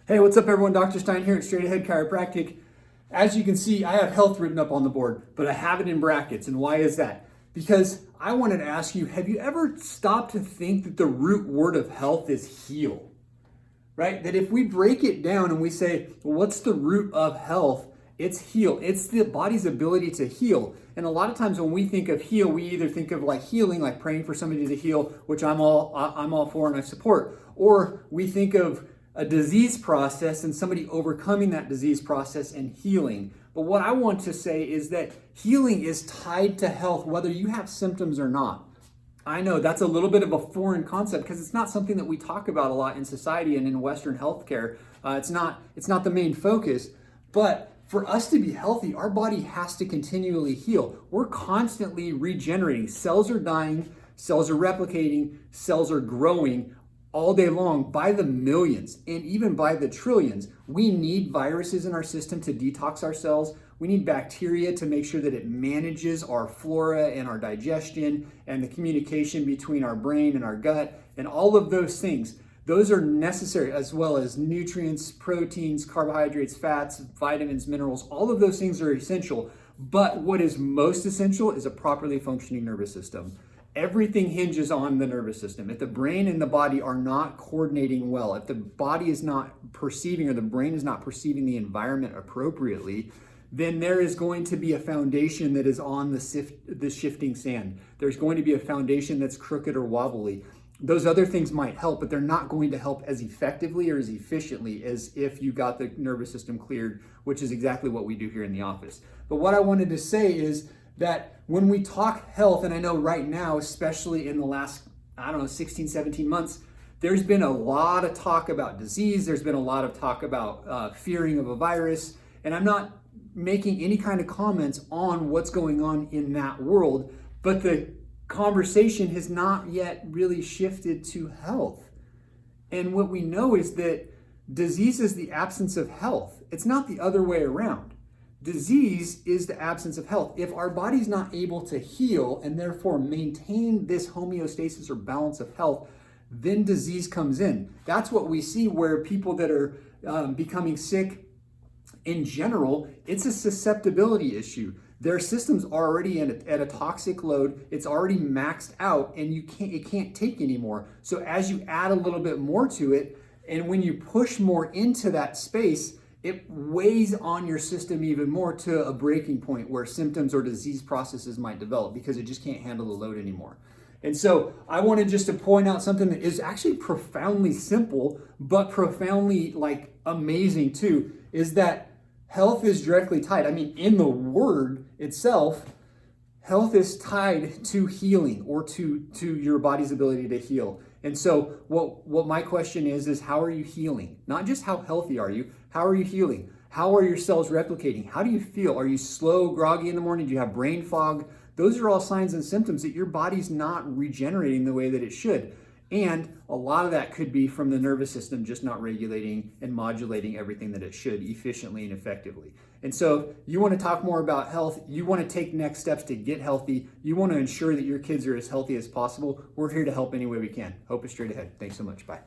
Hey, what's up everyone? Dr. Stein here at Straight Ahead Chiropractic. As you can see, I have health written up on the board, but I have it in brackets. And why is that? Because I wanted to ask you, have you ever stopped to think that the root word of health is heal? Right? That if we break it down and we say, well, what's the root of health? It's heal. It's the body's ability to heal. And a lot of times when we think of heal, we either think of like healing, like praying for somebody to heal, which I'm all for and I support, or we think of a disease process and somebody overcoming that disease process and healing. But what I want to say is that healing is tied to health, whether you have symptoms or not. I know that's a little bit of a foreign concept because it's not something that we talk about a lot in society and in Western healthcare. It's not the main focus. But for us to be healthy, our body has to continually heal. We're constantly regenerating. Cells are dying, cells are replicating, cells are growing all day long by the millions and even by the trillions. We need viruses in our system to detox our cells. We need bacteria to make sure that it manages our flora and our digestion and the communication between our brain and our gut and all of those things. Those are necessary, as well as nutrients, proteins, carbohydrates, fats, vitamins, minerals. All of those things are essential. But what is most essential is a properly functioning nervous system. Everything hinges on the nervous system. If the brain and the body are not coordinating well, if the body is not perceiving or the brain is not perceiving the environment appropriately, then there is going to be a foundation that is on the shifting sand. There's going to be a foundation that's crooked or wobbly. Those other things might help, but they're not going to help as effectively or as efficiently as if you got the nervous system cleared, which is exactly what we do here in the office. But what I wanted to say is that when we talk health, and I know right now, especially in the last, 16, 17 months, there's been a lot of talk about disease. There's been a lot of talk about fearing of a virus. And I'm not making any kind of comments on what's going on in that world, but the conversation has not yet really shifted to health. And what we know is that disease is the absence of health. It's not the other way around. Disease is the absence of health. If our body's not able to heal and therefore maintain this homeostasis or balance of health, then disease comes in. That's what we see where people that are becoming sick in general, it's a susceptibility issue. Their system's already at a toxic load. It's already maxed out and it can't take anymore. So as you add a little bit more to it, and when you push more into that space, it weighs on your system even more to a breaking point where symptoms or disease processes might develop because it just can't handle the load anymore. And so I wanted just to point out something that is actually profoundly simple, but profoundly amazing too, is that health is directly tied. I mean, in the word itself, health is tied to healing or to your body's ability to heal. And so what my question is how are you healing? Not just how healthy are you, how are you healing? How are your cells replicating? How do you feel? Are you slow, groggy in the morning? Do you have brain fog? Those are all signs and symptoms that your body's not regenerating the way that it should. And a lot of that could be from the nervous system just not regulating and modulating everything that it should efficiently and effectively. And so you want to talk more about health, you want to take next steps to get healthy, you want to ensure that your kids are as healthy as possible, we're here to help any way we can. Hope is straight ahead. Thanks so much. Bye.